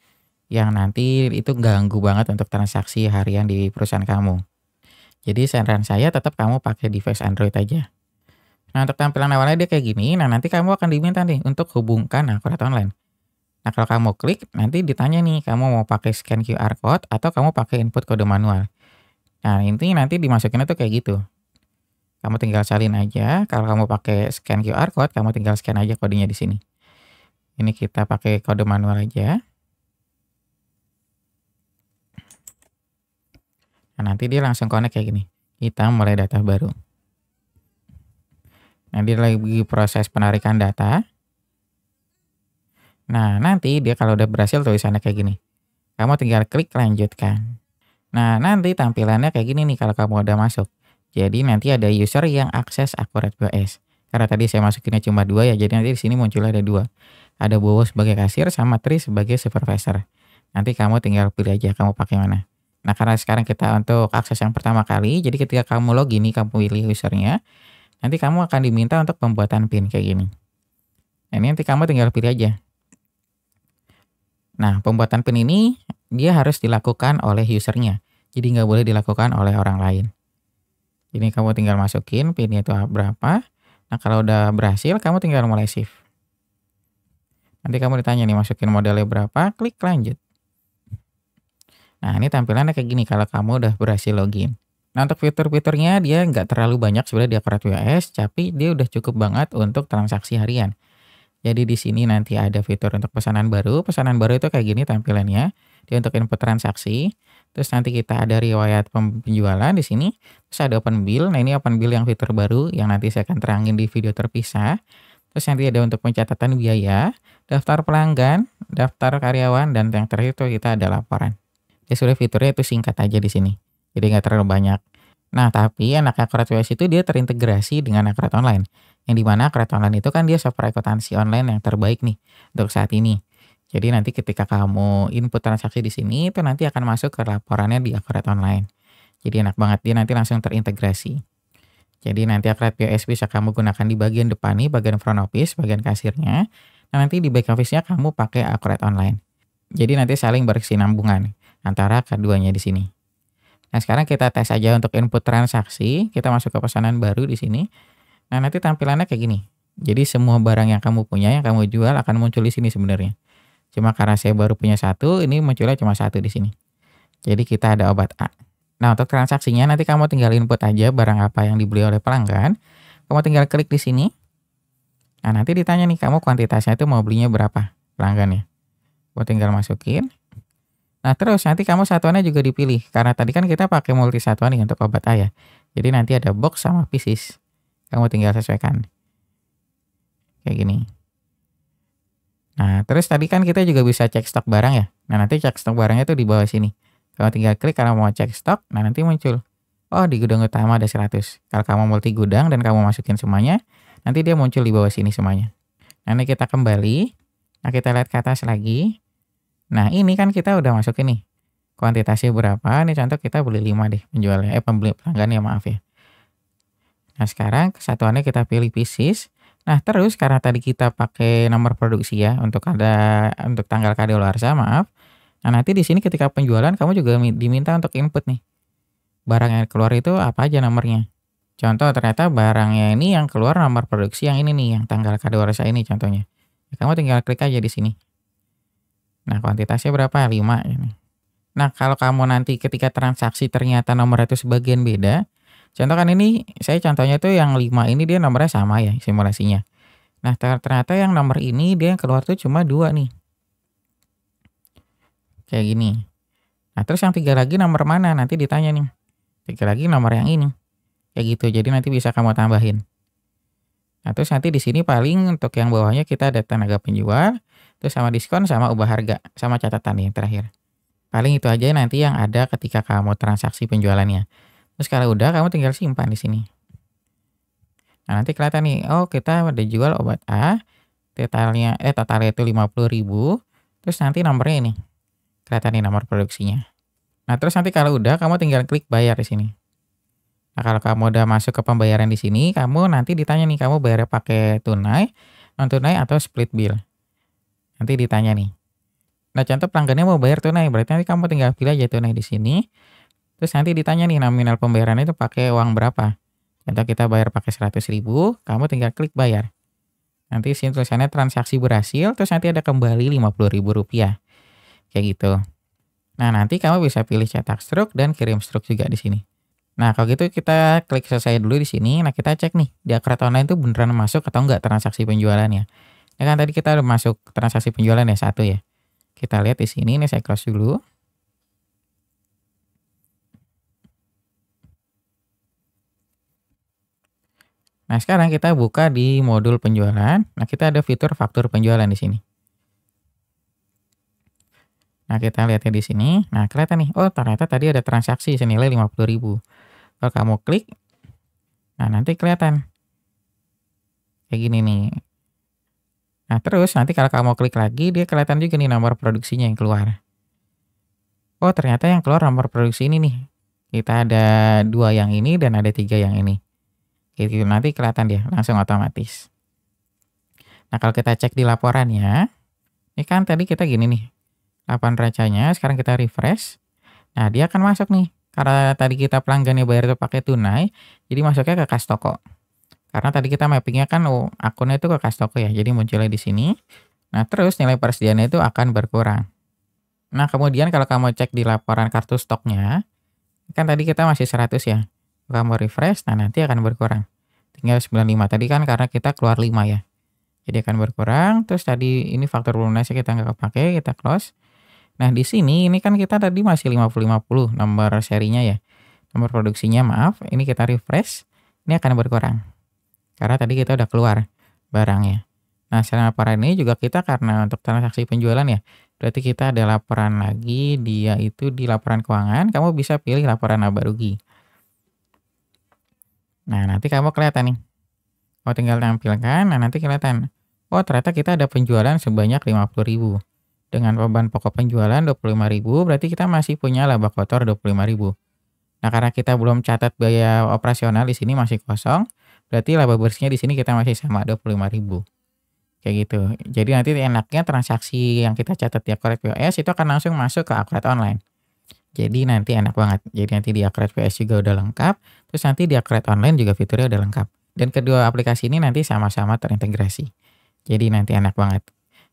Yang nanti itu ganggu banget untuk transaksi harian di perusahaan kamu. Jadi saran saya tetap kamu pakai device Android aja. Nah, untuk tampilan awalnya dia kayak gini. Nah, nanti kamu akan diminta nih untuk hubungkan Acroad Online. Nah, kalau kamu klik, nanti ditanya nih, kamu mau pakai scan QR code atau kamu pakai input kode manual. Nah, ini nanti dimasukinnya tuh kayak gitu. Kamu tinggal salin aja. Kalau kamu pakai scan QR code, kamu tinggal scan aja kodenya di sini. Ini kita pakai kode manual aja. Nah, nanti dia langsung connect kayak gini. Kita mulai data baru. Nah, dia lagi proses penarikan data. Nah, nanti dia kalau udah berhasil tulisannya kayak gini. Kamu tinggal klik lanjutkan. Nah, nanti tampilannya kayak gini nih kalau kamu udah masuk. Jadi nanti ada user yang akses AcroAdVS. Karena tadi saya masukinnya cuma 2 ya, jadi nanti di sini muncul ada 2. Ada Bowo sebagai kasir sama Tri sebagai supervisor. Nanti kamu tinggal pilih aja kamu pakai mana. Nah, karena sekarang kita untuk akses yang pertama kali, jadi ketika kamu login nih, kamu pilih usernya, nanti kamu akan diminta untuk pembuatan PIN kayak gini. Nah, ini nanti kamu tinggal pilih aja. Nah, pembuatan PIN ini dia harus dilakukan oleh usernya. Jadi nggak boleh dilakukan oleh orang lain. Ini kamu tinggal masukin PIN-nya itu berapa. Nah, kalau udah berhasil, kamu tinggal mulai save. Nanti kamu ditanya nih, masukin modalnya berapa, klik lanjut. Nah, ini tampilannya kayak gini kalau kamu udah berhasil login. Nah, untuk fitur-fiturnya dia nggak terlalu banyak sebenarnya di AcroAdVS, tapi dia udah cukup banget untuk transaksi harian. Jadi di sini nanti ada fitur untuk pesanan baru. Pesanan baru itu kayak gini tampilannya. Dia untuk input transaksi. Terus nanti kita ada riwayat penjualan di sini. Terus ada open bill. Nah, ini open bill yang fitur baru yang nanti saya akan terangin di video terpisah. Terus nanti ada untuk pencatatan biaya, daftar pelanggan, daftar karyawan, dan yang terakhir itu kita ada laporan. Ya sudah, fiturnya itu singkat aja di sini. Jadi nggak terlalu banyak. Nah, tapi enaknya AcroAdVS itu dia terintegrasi dengan Acroad Online. Yang dimana Acroad Online itu kan dia software akuntansi online yang terbaik nih untuk saat ini. Jadi nanti ketika kamu input transaksi di sini, itu nanti akan masuk ke laporannya di Acroad Online. Jadi enak banget, dia nanti langsung terintegrasi. Jadi nanti Acrobat POS bisa kamu gunakan di bagian depan nih, bagian front office, bagian kasirnya. Nah, nanti di back office-nya kamu pakai Acrobat Online. Jadi nanti saling berkesinambungan antara keduanya di sini. Nah, sekarang kita tes aja untuk input transaksi. Kita masuk ke pesanan baru di sini. Nah, nanti tampilannya kayak gini. Jadi semua barang yang kamu punya, yang kamu jual akan muncul di sini sebenarnya. Cuma karena saya baru punya satu, ini munculnya cuma satu di sini. Jadi kita ada obat A. Nah, untuk transaksinya nanti kamu tinggal input aja barang apa yang dibeli oleh pelanggan. Kamu tinggal klik di sini. Nah, nanti ditanya nih, kamu kuantitasnya itu mau belinya berapa pelanggan ya. Kamu tinggal masukin. Nah, terus nanti kamu satuannya juga dipilih. Karena tadi kan kita pakai multi satuan nih untuk obat A ya. Jadi nanti ada box sama pieces. Kamu tinggal sesuaikan. Kayak gini. Nah, terus tadi kan kita juga bisa cek stok barang ya. Nah, nanti cek stok barangnya tuh di bawah sini. Kamu tinggal klik karena mau cek stok, nah nanti muncul. Oh, di gudang utama ada 100. Kalau kamu multi gudang dan kamu masukin semuanya, nanti dia muncul di bawah sini semuanya. Nanti kita kembali. Nah, kita lihat ke atas lagi. Nah, ini kan kita udah masukin nih. Kuantitasnya berapa? Ini contoh kita beli 5 deh penjualnya. Pembeli pelanggan ya, maaf ya. Nah, sekarang kesatuannya kita pilih pieces. Nah, terus karena tadi kita pakai nomor produksi ya untuk tanggal kadaluarsa, maaf. Nah, nanti di sini ketika penjualan kamu juga diminta untuk input nih. Barang yang keluar itu apa aja nomornya. Contoh ternyata barangnya ini yang keluar nomor produksi yang ini nih, yang tanggal kadaluarsa ini contohnya. Kamu tinggal klik aja di sini. Nah, kuantitasnya berapa? 5 ini. Nah, kalau kamu nanti ketika transaksi ternyata nomornya itu sebagian beda. Contoh kan ini, saya contohnya tuh yang 5 ini dia nomornya sama ya simulasinya. Nah, ternyata yang nomor ini dia yang keluar tuh cuma 2 nih. Kayak gini. Nah, terus yang 3 lagi nomor mana? Nanti ditanya nih. 3 lagi nomor yang ini. Kayak gitu. Jadi nanti bisa kamu tambahin. Nah, terus nanti di sini paling untuk yang bawahnya kita ada tenaga penjual, terus sama diskon, sama ubah harga, sama catatan yang terakhir. Paling itu aja nanti yang ada ketika kamu transaksi penjualannya. Terus kalau udah kamu tinggal simpan di sini. Nah, nanti kelihatan nih, oh kita udah jual obat A, totalnya itu 50.000, terus nanti nomornya ini. Kelihatan nih nomor produksinya. Nah, terus nanti kalau udah kamu tinggal klik bayar di sini. Nah, kalau kamu udah masuk ke pembayaran di sini, kamu nanti ditanya nih kamu bayar pakai tunai, non tunai atau split bill. Nanti ditanya nih. Nah, contoh pelanggannya mau bayar tunai, berarti nanti kamu tinggal pilih aja tunai di sini. Terus nanti ditanya nih nominal pembayarannya itu pakai uang berapa. Contoh kita bayar pakai 100.000, kamu tinggal klik bayar. Nanti sini tulisannya transaksi berhasil, terus nanti ada kembali Rp50.000. Kayak gitu. Nah, nanti kamu bisa pilih cetak struk dan kirim struk juga di sini. Nah, kalau gitu kita klik selesai dulu di sini. Nah, kita cek nih di Acrobat Online itu beneran masuk atau enggak transaksi penjualannya. Ya kan tadi kita udah masuk transaksi penjualan ya 1 ya. Kita lihat di sini, ini saya close dulu. Nah, sekarang kita buka di modul penjualan. Nah, kita ada fitur faktur penjualan di sini. Nah, kita lihatnya di sini. Nah, kelihatan nih, oh ternyata tadi ada transaksi senilai 50.000. Kalau kamu klik, nah nanti kelihatan. Kayak gini nih. Nah, terus nanti kalau kamu klik lagi, dia kelihatan juga nih nomor produksinya yang keluar. Oh, ternyata yang keluar nomor produksi ini nih. Kita ada 2 yang ini dan ada 3 yang ini. Gitu, nanti kelihatan dia, langsung otomatis. Nah, kalau kita cek di laporannya, ini kan tadi kita gini nih. Laporan racanya, sekarang kita refresh. Nah, dia akan masuk nih. Karena tadi kita pelanggannya bayar itu pakai tunai, jadi masuknya ke kas toko. Karena tadi kita mappingnya kan akunnya itu ke kas toko ya, jadi munculnya di sini. Nah, terus nilai persediaannya itu akan berkurang. Nah, kemudian kalau kamu cek di laporan kartu stoknya, kan tadi kita masih 100 ya. Kamu refresh, nah nanti akan berkurang. Tinggal 95. Tadi kan karena kita keluar 5 ya. Jadi akan berkurang. Terus tadi ini faktor lunasnya kita nggak kepake, kita close. Nah, di sini ini kan kita tadi masih 50-50 nomor serinya ya. Nomor produksinya maaf, ini kita refresh, ini akan berkurang. Karena tadi kita udah keluar barangnya. Nah, secara laporan ini juga kita karena untuk transaksi penjualan ya. Berarti kita ada laporan lagi, dia itu di laporan keuangan, kamu bisa pilih laporan laba rugi. Nah, nanti kamu kelihatan nih. Kamu tinggal tampilkan, nah nanti kelihatan. Oh, ternyata kita ada penjualan sebanyak 50.000. Dengan beban pokok penjualan 25.000, berarti kita masih punya laba kotor 25.000. Nah, karena kita belum catat biaya operasional di sini masih kosong, berarti laba bersihnya di sini kita masih sama 25.000. Kayak gitu. Jadi nanti enaknya transaksi yang kita catat di Akurat POS itu akan langsung masuk ke Akurat Online. Jadi nanti enak banget. Jadi nanti di Akurat POS juga udah lengkap, terus nanti di Akurat Online juga fiturnya udah lengkap. Dan kedua aplikasi ini nanti sama-sama terintegrasi. Jadi nanti enak banget.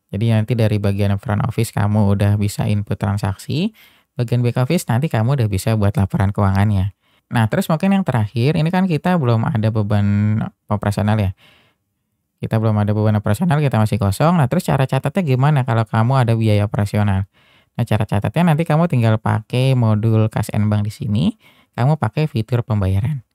Jadi nanti dari bagian front office kamu udah bisa input transaksi, bagian back office nanti kamu udah bisa buat laporan keuangannya. Nah, terus mungkin yang terakhir, ini kan kita belum ada beban operasional ya. Kita belum ada beban operasional, kita masih kosong. Nah, terus cara catatnya gimana kalau kamu ada biaya operasional? Nah, cara catatnya nanti kamu tinggal pakai modul Cash and Bank di sini, kamu pakai fitur pembayaran.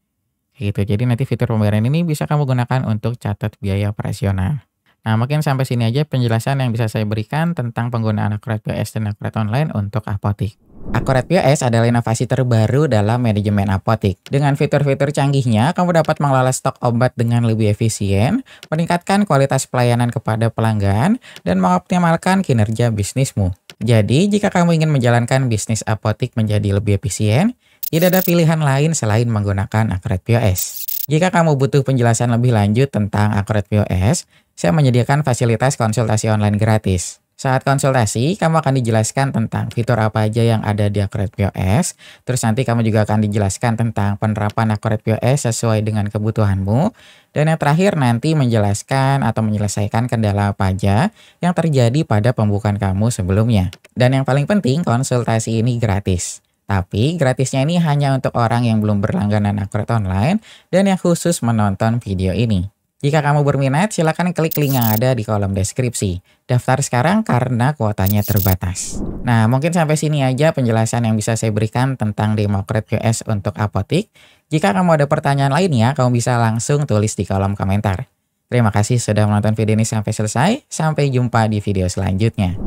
Gitu. Jadi nanti fitur pembayaran ini bisa kamu gunakan untuk catat biaya operasional. Nah, mungkin sampai sini aja penjelasan yang bisa saya berikan tentang penggunaan Akurat POS dan Akurat Online untuk apotik. Akurat POS adalah inovasi terbaru dalam manajemen apotik. Dengan fitur-fitur canggihnya, kamu dapat mengelola stok obat dengan lebih efisien, meningkatkan kualitas pelayanan kepada pelanggan, dan mengoptimalkan kinerja bisnismu. Jadi, jika kamu ingin menjalankan bisnis apotik menjadi lebih efisien, tidak ada pilihan lain selain menggunakan Akurat POS. Jika kamu butuh penjelasan lebih lanjut tentang Akurat POS, saya menyediakan fasilitas konsultasi online gratis. Saat konsultasi, kamu akan dijelaskan tentang fitur apa aja yang ada di Akurat POS, terus nanti kamu juga akan dijelaskan tentang penerapan Akurat POS sesuai dengan kebutuhanmu, dan yang terakhir nanti menjelaskan atau menyelesaikan kendala apa aja yang terjadi pada pembukaan kamu sebelumnya. Dan yang paling penting, konsultasi ini gratis. Tapi gratisnya ini hanya untuk orang yang belum berlangganan Akurat Online dan yang khusus menonton video ini. Jika kamu berminat, silakan klik link yang ada di kolom deskripsi. Daftar sekarang karena kuotanya terbatas. Nah, mungkin sampai sini aja penjelasan yang bisa saya berikan tentang demo Akurat POS untuk apotik. Jika kamu ada pertanyaan lainnya, kamu bisa langsung tulis di kolom komentar. Terima kasih sudah menonton video ini sampai selesai. Sampai jumpa di video selanjutnya.